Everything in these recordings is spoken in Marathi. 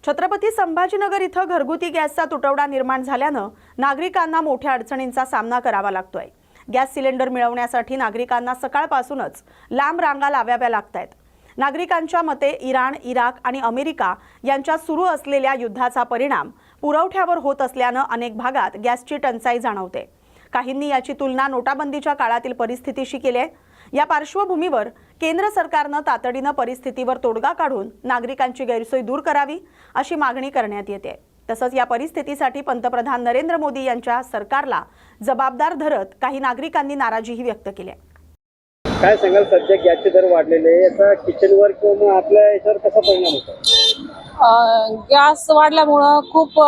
छत्रपती संभाजीनगर इथं घरगुती गॅसचा तुटवडा निर्माण झाल्यानं नागरिकांना मोठ्या अडचणींचा सामना करावा लागतोय। गॅस सिलेंडर मिळवण्यासाठी नागरिकांना सकाळपासूनच लांब रांगा लावाव्या लागतायत। नागरिकांच्या मते इराण, इराक आणि अमेरिका यांच्या सुरू असलेल्या युद्धाचा परिणाम पुरवठ्यावर होत असल्यानं अनेक भागात गॅसची टंचाई जाणवते। काहींनी याची तुलना नोटाबंदीच्या काळातील परिस्थितीशी केली आहे। या पार्श्वभूमीवर केंद्र सरकारनं तातडीनं परिस्थितीवर तोडगा काढून नागरिकांची गैरसोय दूर करावी अशी मागणी करण्यात येते। तसंच या परिस्थितीसाठी पंतप्रधान नरेंद्र मोदी यांच्या सरकारला जबाबदार धरत काही नागरिकांनी नाराजीही व्यक्त केली आहे। काय सांगाल, सध्या गॅसचे दर वाढलेले याचा किचनवर किंवा आपल्या याच्यावर कसा परिणाम होतो? गॅस वाढल्यामुळं खूप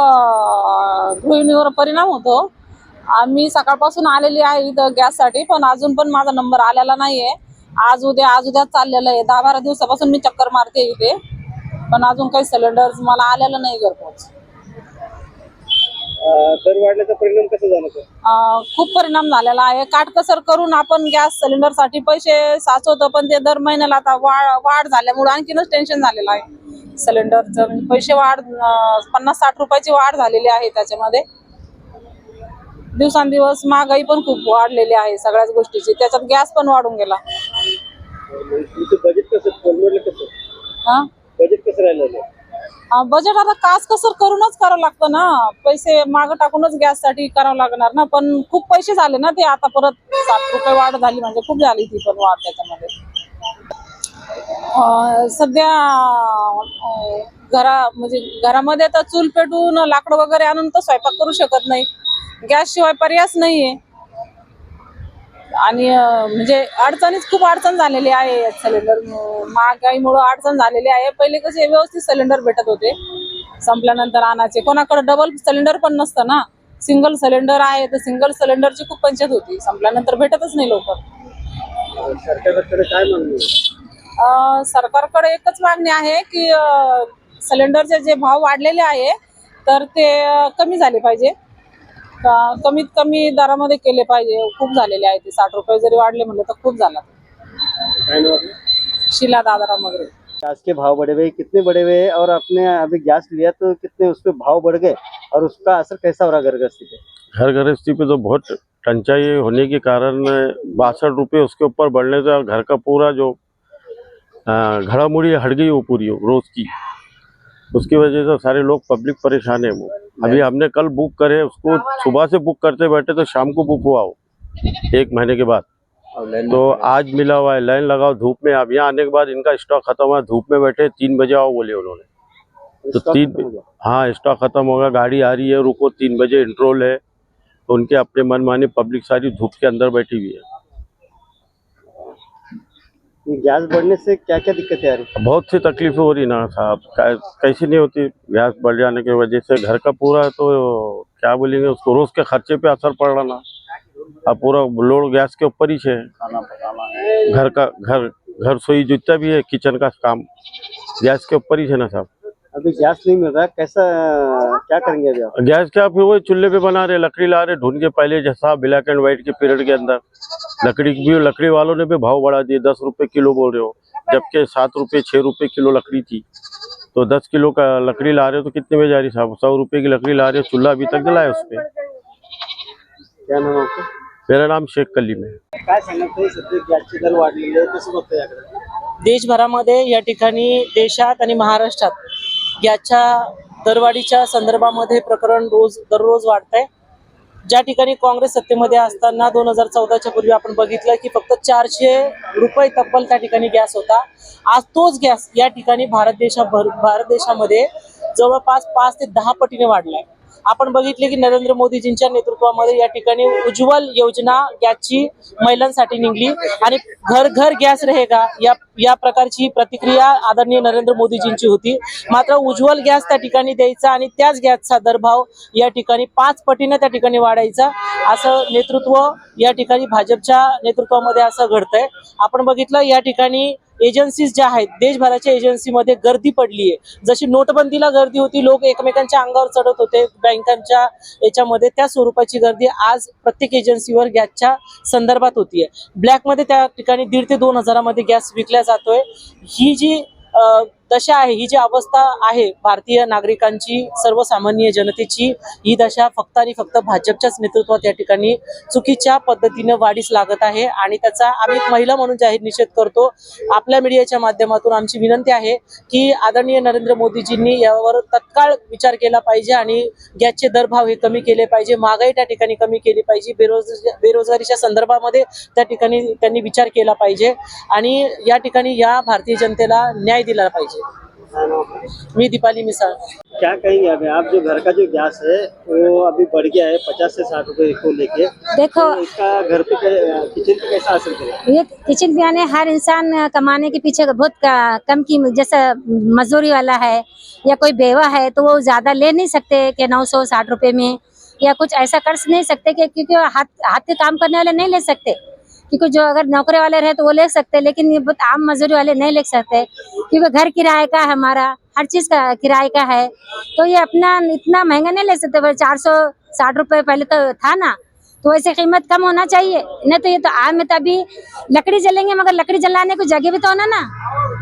गृहिणीवर परिणाम होतो। आम्ही सकाळपासून आलेली आहे इथं गॅससाठी, पण अजून पण माझा नंबर आलेला नाहीये। आज उद्या चाललेलं आहे। 10-12 दिवसापासून मी चक्कर मारते इथे, पण अजून काही सिलेंडर मला आलेलं नाही घरपोच। दर वाढल्याचा परिणाम कसा जाणवतो? खूप परिणाम झालेला आहे। काटकसर करून आपण गॅस सिलेंडरसाठी पैसे साचवतो, पण ते दर महिन्याला आता वाढ झाल्यामुळे आणखीनच टेन्शन झालेलं आहे। सिलेंडरचं पैसे वाढ 50-60 रुपयाची वाढ झालेली आहे। त्याच्यामध्ये दिवसांदिवस महागाई पण खूप वाढलेली आहे सगळ्याच गोष्टीची, त्याच्यात गॅस पण वाढून गेला। बजेट कसं बजेट कसं राहिलेलं? बजेट आता कसर करूनच करावं लागतं ना, पैसे मागं टाकूनच गॅससाठी करावं लागणार ना। पण खूप पैसे झाले ना ते, आता परत 7 रुपये वाढ झाली म्हणजे खूप झाली ती पण वाढ त्याच्यामध्ये। सध्या घरामध्ये तर चूल पेटून लाकडं वगैरे आणून तर स्वयंपाक करू शकत नाही, गॅस शिवाय पर्यायच नाहीये। आणि म्हणजे खूप अडचण झालेली आहे। सिलेंडर महागाईमुळे अडचण झालेली आहे। पहिले कसे व्यवस्थित सिलेंडर भेटत होते, संपल्यानंतर आणायचे। कोणाकडे डबल सिलेंडर पण नसतं ना, सिंगल सिलेंडर आहे तर सिंगल सिलेंडरची खूप पंचायत होती, संपल्यानंतर भेटतच नाही लवकर। सरकारकडे काय मागणी? सरकारकडे एकच मागणी आहे की सिलेंडरचे जे भाव वाढलेले आहे तर ते कमी झाले पाहिजे, कमीत कमी दरामध्ये केले पाहिजे। खूप झालेले आहे ते, 60 रुपये जरी वाढले म्हणलं तर खूप झाला। शीला दादाराम वगैरे। गैस के भाव बढ़े हुए, कितने बढ़े हुए, और आपने अभी गैस लिया तो कितने उस पे भाव बढ़ गए और उसका असर कैसा हो रहा घर गृहस्थी पे? घर गृहस्थी पे तो बहुत टंचाई होने के कारण 62 रुपये उसके ऊपर बढ़ने से घर का पूरा जो घड़ामुड़ी हट गई वो पूरी रोज की, उसकी वजह से सारे लोग पब्लिक परेशान है। वो अभी हमने कल बुक करे, उसको सुबह से बुक करते बैठे तो शाम को बुक हुआ हो 1 महीने के बाद, तो आज मिला हुआ है। लाइन लगाओ धूप में, अब यहाँ आने के बाद इनका स्टॉक खत्म हुआ, धूप में बैठे 3 बजे आओ बोले उन्होंने, तो 3 हाँ स्टॉक खत्म होगा, गाड़ी आ रही है रुको 3 बजे इंट्रोल है, तो उनके अपने मनमानी पब्लिक सारी धूप के अंदर बैठी हुई है। गैस बढ़ने से क्या क्या दिक्कतें आ रही? बहुत सी तकलीफें हो रही ना साहब, कैसी नहीं होती। गैस बढ़ जाने की वजह से घर का पूरा तो क्या बोलेंगे उसको, रोज के खर्चे पे असर पड़ रहा ना। अब पूरा लोड गैस के ऊपर ही है, खाना पकाना, घर सोई जितना भी है किचन का काम गैस के ऊपर ही है ना साहब। अभी गैस नहीं मिल रहा, कैसा क्या करेंगे अभी आप? गैस क्या, फिर वही चूल्हे पे बना रहे, लकड़ी ला रहे ढूंढ के। पहले जैसा ब्लैक एंड व्हाइट के पीरियड के अंदर लकड़ी वालों ने भी भाव बढ़ा दिए, 10 रुपए किलो बोल रहे हो, जबकि 7 रुपए 6 रुपए किलो लकड़ी थी। तो 10 किलो का लकड़ी ला रहे हो तो कितने में जा रही साहब? 100 रुपए की लकड़ी ला रहे हो, चूल्हा अभी तक जलाया उस पर। क्या नाम आपका? मेरा नाम शेख कलीम है। काय सांगत सध्या गॅसचे दर वाढलेले कसं बघतोय याकडे? देशभरामध्ये या ठिकाणी, देशात आणि महाराष्ट्रात गॅसच्या दरवाढीच्या संदर्भामध्ये प्रकरण दररोज वाढतंय। ज्या ठिकाणी काँग्रेस सत्तेमध्ये असताना 2014च्या पूर्वी आपण बघितलं की फक्त 400 रुपये तब्बल त्या ठिकाणी गॅस होता। आज तोच गॅस या ठिकाणी भारत देशामध्ये जवळपास 5 ते 10 पटीने वाढलाय। आपण बघितले की नरेंद्र मोदीजींच्या नेतृत्वामध्ये या ठिकाणी उज्ज्वल योजना गॅसची महिलांसाठी निघली आणि घर घर गॅस रहेगा या प्रकारची प्रतिक्रिया आदरणीय नरेंद्र मोदीजींची होती। मात्र उज्ज्वल गॅस त्या ठिकाणी द्यायचा आणि त्याच गॅसचा दरभाव या ठिकाणी 5 पटीने त्या ठिकाणी वाढायचा, असं नेतृत्व या ठिकाणी भाजपच्या नेतृत्वामध्ये असं घडतंय। आपण बघितलं या ठिकाणी एजन्सीज ज्या आहेत, देशभराच्या एजन्सीमध्ये गर्दी पडली आहे। जशी नोटबंदीला गर्दी होती, लोक एकमेकांच्या अंगावर चढत होते बँकांच्या याच्यामध्ये, त्या स्वरूपाची गर्दी आज प्रत्येक एजन्सीवर गॅसच्या संदर्भात होतीये। ब्लॅकमध्ये त्या ठिकाणी 1,500 ते 2,000 मध्ये गॅस विकल्या जातोय। ही जी दशा आहे, ही जी अवस्था आहे भारतीय नागरिकांची, सर्वसामान्य जनतेची, ही दशा फक्त आणि फक्त भाजपच्याच नेतृत्वात या ठिकाणी चुकीच्या पद्धतीने वाढीस लागत आहे आणि त्याचा आम्ही एक महिला म्हणून जाहीर निषेध करतो. आपल्या मीडियाच्या माध्यमातून आमची विनंती आहे की आदरणीय नरेंद्र मोदीजींनी यावर तत्काळ विचार केला पाहिजे आणि गॅसचे दरभाव हे कमी केले पाहिजे, महागाई त्या ठिकाणी कमी केली पाहिजे, बेरोजगारीच्या संदर्भामध्ये त्या ठिकाणी त्यांनी विचार केला पाहिजे आणि या ठिकाणी या भारतीय जनतेला न्याय दिला पाहिजे. मी दीपाली मिसाळ. क्या कहेंगे अभी आप, जो घर का जो गैस है वो अभी बढ़ गया है 50 से 60 रुपए को लेके, देखो तो इसका घर पे किचन पे कैसा असर करेगा? ये किचन भी आने, हर इंसान कमाने के पीछे बहुत कम की, जैसे मजदूरी वाला है या कोई बेवा है तो वो ज्यादा ले नहीं सकते कि 960 रुपए में, या कुछ ऐसा कर नहीं सकते कि क्योंकि हाथ के काम करने वाले नहीं ले सकते, क्योंकि जो अगर नौकरी वाले रहे तो वो ले सकते, लेकिन ये बहुत आम मजदूरी वाले नहीं ले सकते, क्योंकि घर किराए का हमारा हर चीज का किराए का है, तो ये अपना इतना महंगा नहीं ले सकते। 460 रुपए पहले तो था ना, तो ऐसे कीमत कम होना चाहिए, नहीं तो ये तो आम में तो अभी लकड़ी जलेंगे, मगर लकड़ी जलाने को जगह भी तो होना ना,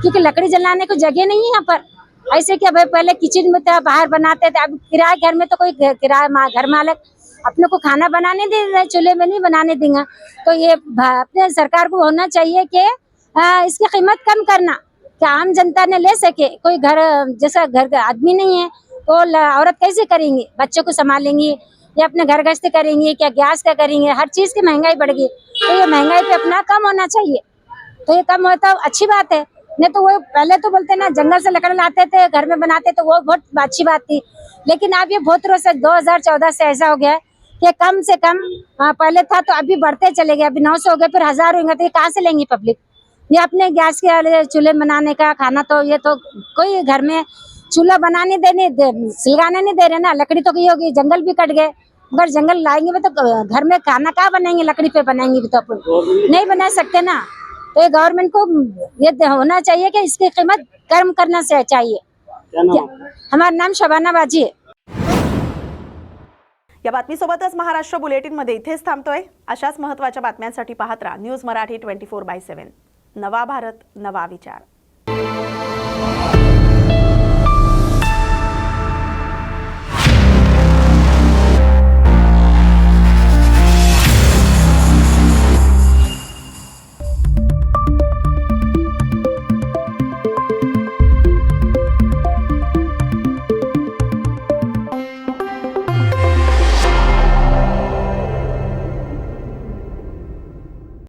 क्योंकि लकड़ी जलाने को जगह नहीं है यहाँ पर। ऐसे क्या भाई, पहले किचन में था, बाहर बनाते थे, अब किराए घर में तो कोई किराया घर मालिक अपने को खाना बनाने दे रहे, चूल्हे में नहीं बनाने देंगे। तो ये अपने सरकार को होना चाहिए कि इसकी कीमत कम करना, कि आम जनता ने ले सके। कोई घर जैसा घर का आदमी नहीं है तो औरत कैसे करेंगी, बच्चों को संभालेंगी या अपने घर गश्त करेंगी, क्या गैस का करेंगे, हर चीज की महंगाई बढ़ गई, तो ये महंगाई पे अपना कम होना चाहिए। तो ये कम होता अच्छी बात है, नहीं तो वो पहले तो बोलते ना जंगल से लकड़ी लाते थे घर में बनाते, तो वो बहुत अच्छी बात थी, लेकिन अब ये बहुत रोज से 2014 से ऐसा हो गया है कि कम से कम पहले था तो अभी बढ़ते चले गए, अभी 900 हो गए, फिर 1000 होंगे, तो ये कहाँ से लेंगी पब्लिक? ये अपने गैस के चूल्हे बनाने का खाना, तो ये तो कोई घर में चूल्हा बनाने सिलगाने नहीं दे रहे ना, लकड़ी तो की होगी, जंगल भी कट गए, अगर जंगल लाएंगे तो घर में खाना कहाँ बनाएंगे, लकड़ी पे बनाएंगे भी तो अपन नहीं बना सकते ना। तो ये गवर्नमेंट को ये होना चाहिए कि इसकी कीमत कम करना चाहिए। क्या नाम आपका? हमारा नाम शबाना बाजी है। या बातमीसोबतच महाराष्ट्र बुलेटिनमध्ये इथेच थांबतोय. अशाच महत्त्वाच्या बातम्यांसाठी पाहत राहा न्यूज मराठी 24/7. नवा भारत, नवा विचार.